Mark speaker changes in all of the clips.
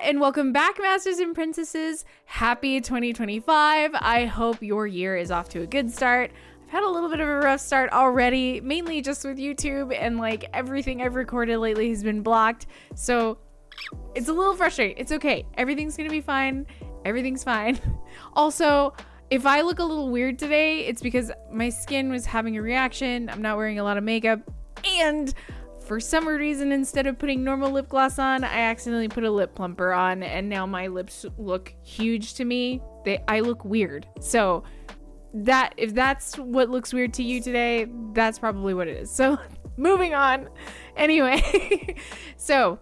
Speaker 1: and welcome back, Masters and Princesses. Happy 2025. I hope your year is off to a good start. I've had a little bit of a rough start already, mainly just with YouTube, and like everything I've recorded lately has been blocked. So it's a little frustrating. It's okay. Everything's gonna be fine. Everything's fine. Also, if I look a little weird today, it's because my skin was having a reaction. I'm not wearing a lot of makeup, and for some reason, instead of putting normal lip gloss on, I accidentally put a lip plumper on, and now my lips look huge to me. I look weird. So if that's what looks weird to you today, that's probably what it is. So moving on. Anyway, so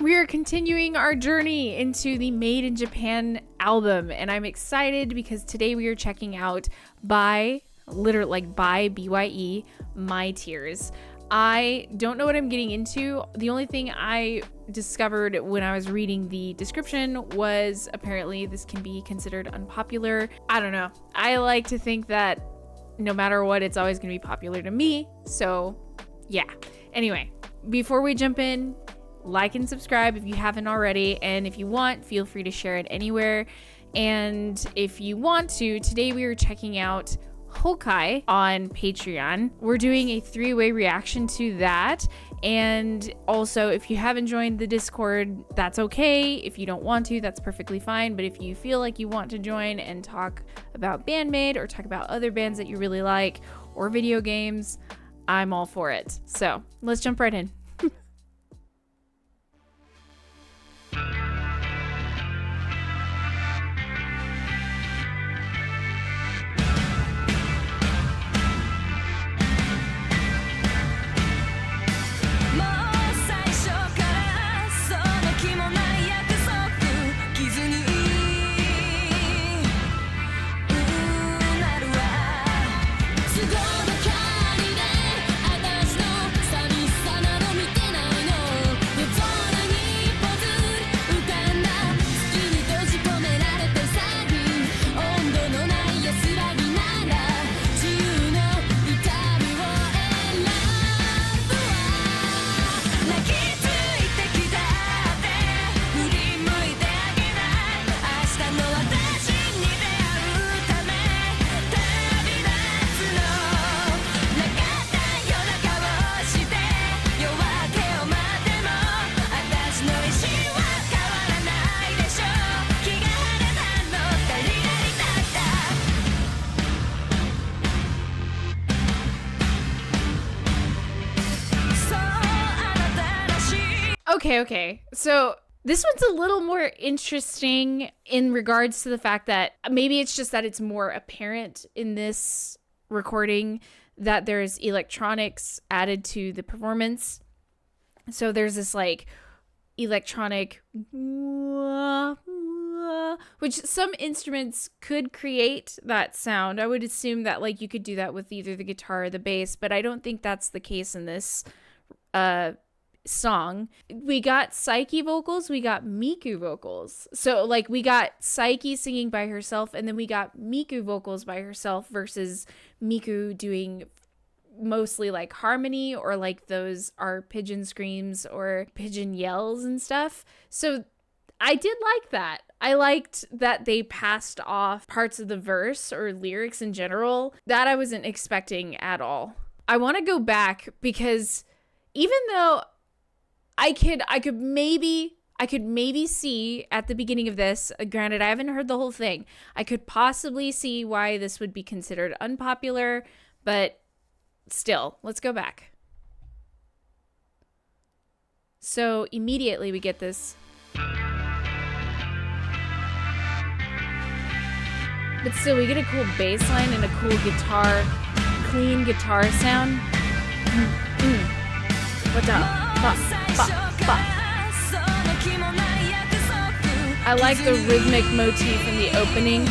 Speaker 1: we are continuing our journey into the Made in Japan album, and I'm excited because today we are checking out by BYE, My Tears. I don't know what I'm getting into. The only thing I discovered when I was reading the description was apparently this can be considered unpopular. I don't know. I like to think that no matter what, it's always going to be popular to me. So yeah. Anyway, before we jump in, like and subscribe if you haven't already. And if you want, feel free to share it anywhere. And if you want to, today we are checking out Hokai on Patreon. We're doing a 3-way reaction to that. And also, if you haven't joined the Discord, that's okay. If you don't want to, that's perfectly fine. But if you feel like you want to join and talk about BAND-MAID or talk about other bands that you really like or video games, I'm all for it. So let's jump right in. Okay. So this one's a little more interesting in regards to the fact that maybe it's just that it's more apparent in this recording that there's electronics added to the performance. So there's this like electronic, which some instruments could create that sound. I would assume that like you could do that with either the guitar or the bass, but I don't think that's the case in this song. We got Psyche vocals, we got Miku vocals. So like we got Psyche singing by herself, and then we got Miku vocals by herself versus Miku doing mostly like harmony or like those are pigeon screams or pigeon yells and stuff. So I did like that. I liked that they passed off parts of the verse or lyrics in general that I wasn't expecting at all. I want to go back because even though I could maybe see at the beginning of this, granted I haven't heard the whole thing, I could possibly see why this would be considered unpopular, but still, let's go back. So immediately we get this. But still, we get a cool bass line and a cool guitar, clean guitar sound. What up? I like the rhythmic motif in the opening.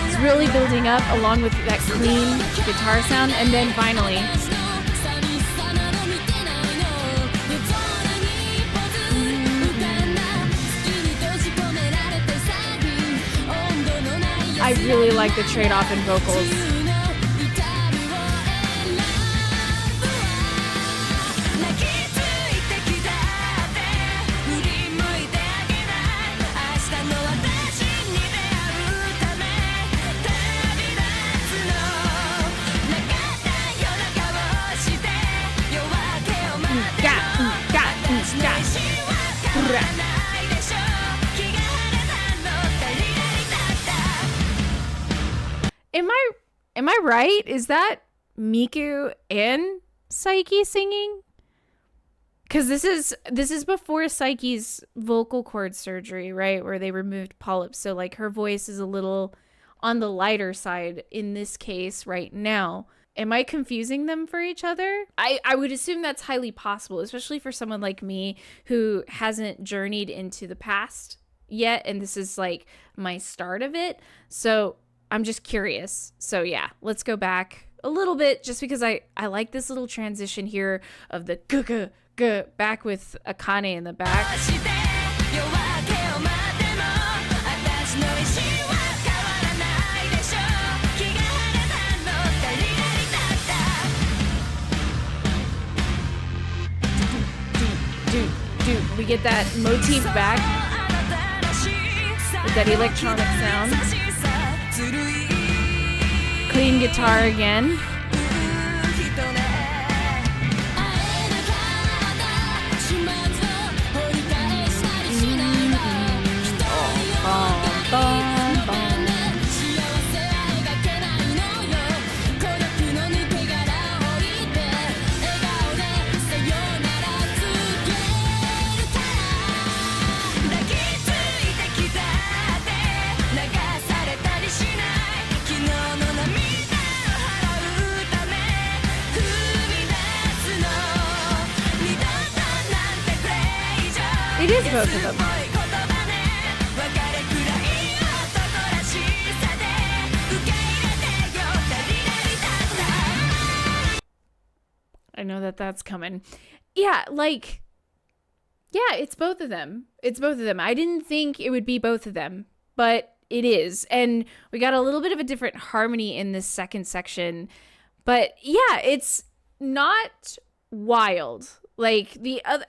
Speaker 1: It's really building up along with that clean guitar sound, and then finally I really like the trade-off in vocals. Am I right? Is that Miku and Saiki singing? Because this is before Saiki's vocal cord surgery, right? Where they removed polyps. So like her voice is a little on the lighter side in this case right now. Am I confusing them for each other? I would assume that's highly possible, especially for someone like me who hasn't journeyed into the past yet. And this is like my start of it. So I'm just curious. So yeah, let's go back a little bit just because I like this little transition here of the back with Akane in the back. We get that motif back with that electronic sound. Clean guitar again. It is both of them. I know that's coming. Yeah, like, yeah, it's both of them. It's both of them. I didn't think it would be both of them, but it is. And we got a little bit of a different harmony in this second section. But yeah, it's not wild. Like the other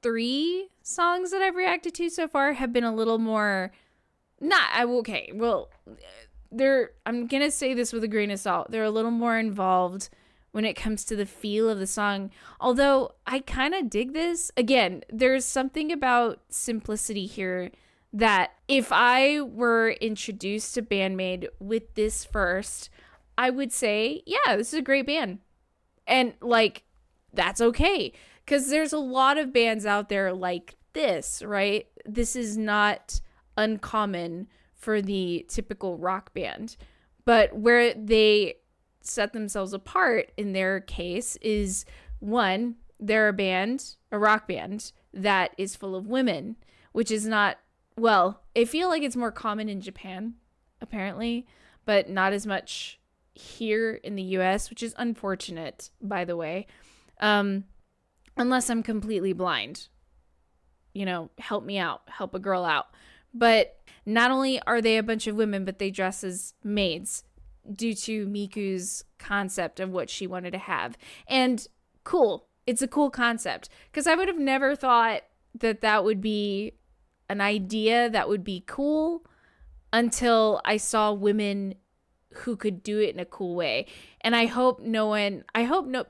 Speaker 1: 3 songs that I've reacted to so far have been a little more I'm gonna say this with a grain of salt. They're a little more involved when it comes to the feel of the song. Although I kind of dig this. Again, there's something about simplicity here that if I were introduced to BAND-MAID with this first, I would say, yeah, this is a great band. And like, that's okay. Because there's a lot of bands out there like this, right? This is not uncommon for the typical rock band. But where they set themselves apart in their case is, one, they're a rock band that is full of women, which is not, well, I feel like it's more common in Japan, apparently, but not as much here in the US, which is unfortunate, by the way. Unless I'm completely blind, help me out, help a girl out. But not only are they a bunch of women, but they dress as maids due to Miku's concept of what she wanted to have. And cool. It's a cool concept because I would have never thought that would be an idea that would be cool until I saw women who could do it in a cool way. And I hope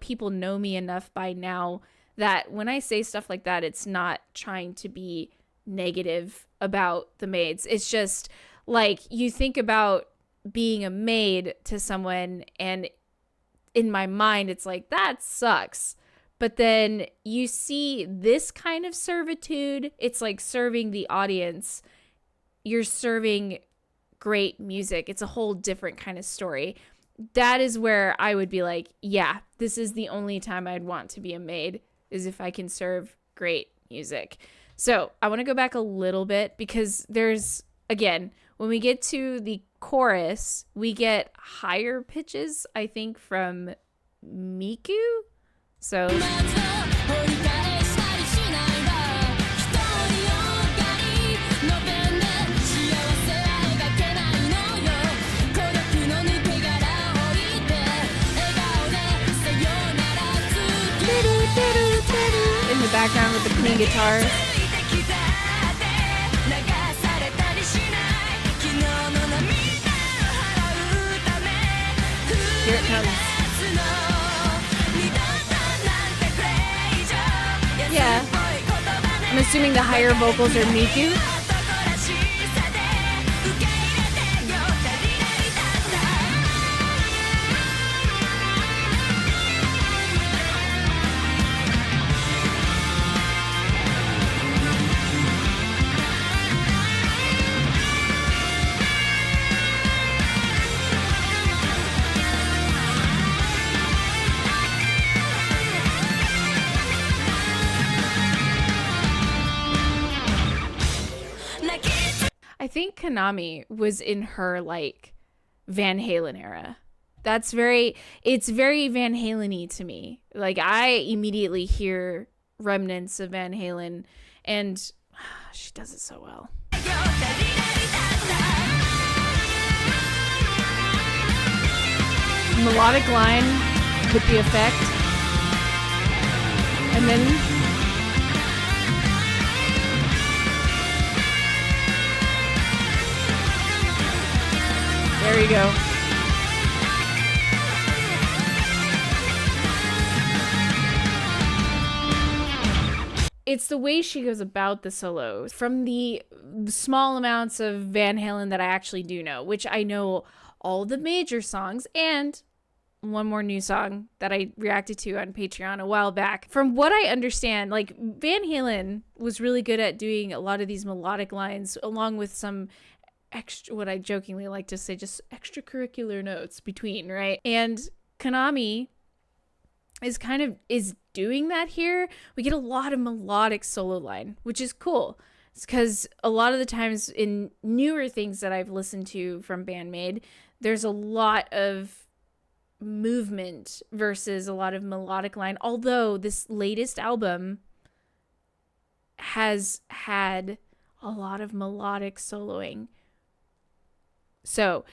Speaker 1: people know me enough by now that when I say stuff like that, it's not trying to be negative about the maids. It's just like, you think about being a maid to someone, and in my mind, it's like, that sucks. But then you see this kind of servitude, it's like serving the audience. You're serving great music. It's a whole different kind of story. That is where I would be like, yeah, this is the only time I'd want to be a maid, is if I can serve great music. So I want to go back a little bit because there's, again, when we get to the chorus, we get higher pitches, I think, from Miku. So in the background with the clean guitar. Here it comes. Yeah. I'm assuming the higher vocals are Miku. I think Konami was in her like Van Halen era. It's very Van Halen-y to me. Like I immediately hear remnants of Van Halen, and she does it so well. Melodic line with the effect, and then there you go. It's the way she goes about the solo. From the small amounts of Van Halen that I actually do know, which I know all the major songs and one more new song that I reacted to on Patreon a while back. From what I understand, like Van Halen was really good at doing a lot of these melodic lines along with some extra, what I jokingly like to say, just extracurricular notes between, right? And Konami is doing that here. We get a lot of melodic solo line, which is cool. It's because a lot of the times in newer things that I've listened to from BAND-MAID, there's a lot of movement versus a lot of melodic line. Although this latest album has had a lot of melodic soloing. So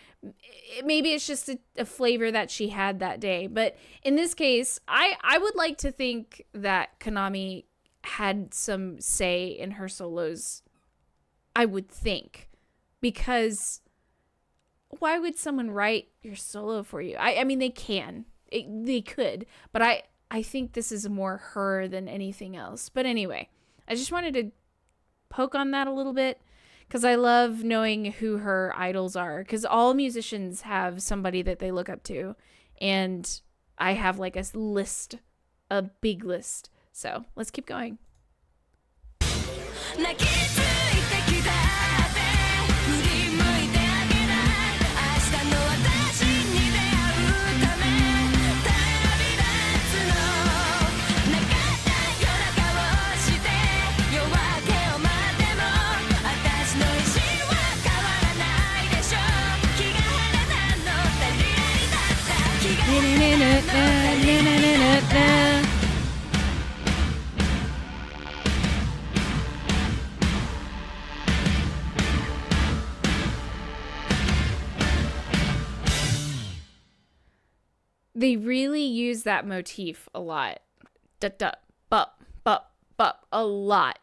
Speaker 1: maybe it's just a flavor that she had that day. But in this case, I would like to think that Konami had some say in her solos. I would think. Because why would someone write your solo for you? I mean, they can. They could. But I think this is more her than anything else. But anyway, I just wanted to poke on that a little bit. Because I love knowing who her idols are. Because all musicians have somebody that they look up to. And I have like a list. A big list. So let's keep going. They really use that motif a lot. Da da bup bup bup a lot.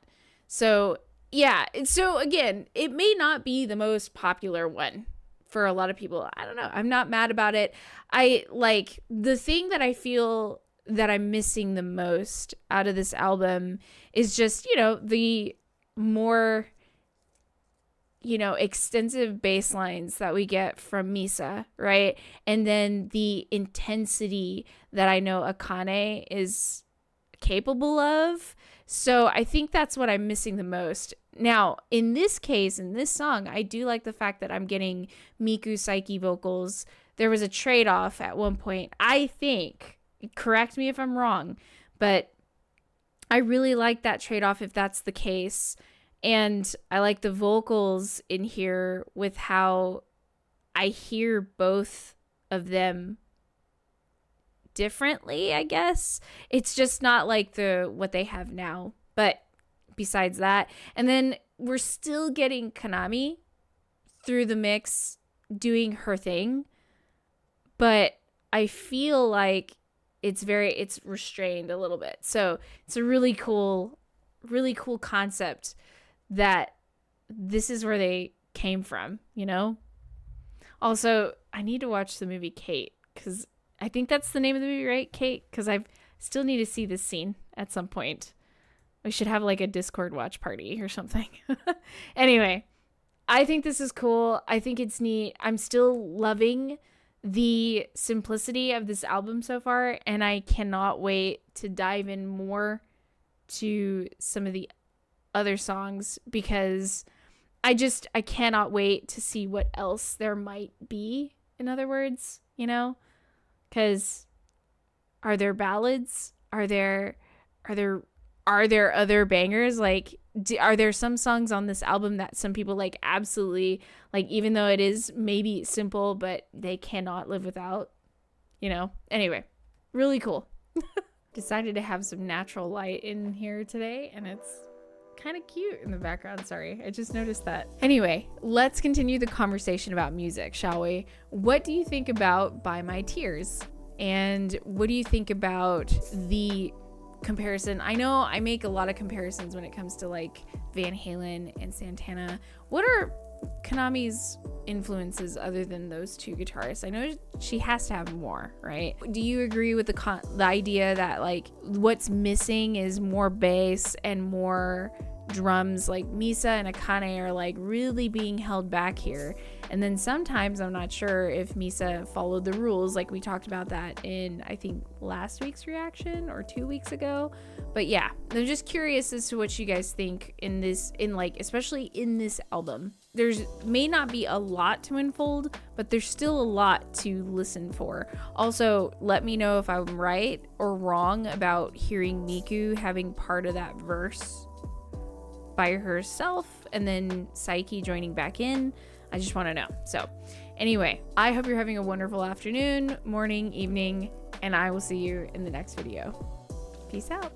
Speaker 1: So yeah, so again, it may not be the most popular one for a lot of people. I don't know. I'm not mad about it. I like the thing that I feel that I'm missing the most out of this album is just, the more, extensive bass lines that we get from Misa, right? And then the intensity that I know Akane is capable of. So I think that's what I'm missing the most. Now, in this case, in this song, I do like the fact that I'm getting Miku Saiki vocals. There was a trade-off at one point, I think. Correct me if I'm wrong, but I really like that trade-off if that's the case. And I like the vocals in here with how I hear both of them differently, I guess. It's just not like what they have now. But besides that, and then we're still getting Konami through the mix doing her thing. But I feel like it's restrained a little bit. So it's a really cool concept that this is where they came from, Also, I need to watch the movie Kate, because I think that's the name of the movie, right? Kate, because I still need to see this scene at some point. We should have like a Discord watch party or something. Anyway, I think this is cool. I think it's neat. I'm still loving the simplicity of this album so far, and I cannot wait to dive in more to some of the other songs, because I cannot wait to see what else there might be. In other words, you know, because are there ballads? Are there other bangers? Like, are there some songs on this album that some people like absolutely like, even though it is maybe simple, but they cannot live without, you know? Anyway, really cool. Decided to have some natural light in here today, and it's kind of cute in the background. Sorry, I just noticed that. Anyway, let's continue the conversation about music, shall we? What do you think about By My Tears? And what do you think about the comparison? I know I make a lot of comparisons when it comes to like Van Halen and Santana. What are Konami's influences other than those two guitarists? I know she has to have more, right? Do you agree with the idea that like what's missing is more bass and more drums? Like Misa and Akane are like really being held back here, and then sometimes I'm not sure if Misa followed the rules, like we talked about that in I think last week's reaction or 2 weeks ago. But yeah, I'm just curious as to what you guys think in like especially in this album. There's may not be a lot to unfold, but there's still a lot to listen for. Also, let me know if I'm right or wrong about hearing Miku having part of that verse by herself and then Saiki joining back in. I just want to know. So anyway, I hope you're having a wonderful afternoon, morning, evening, and I will see you in the next video. Peace out.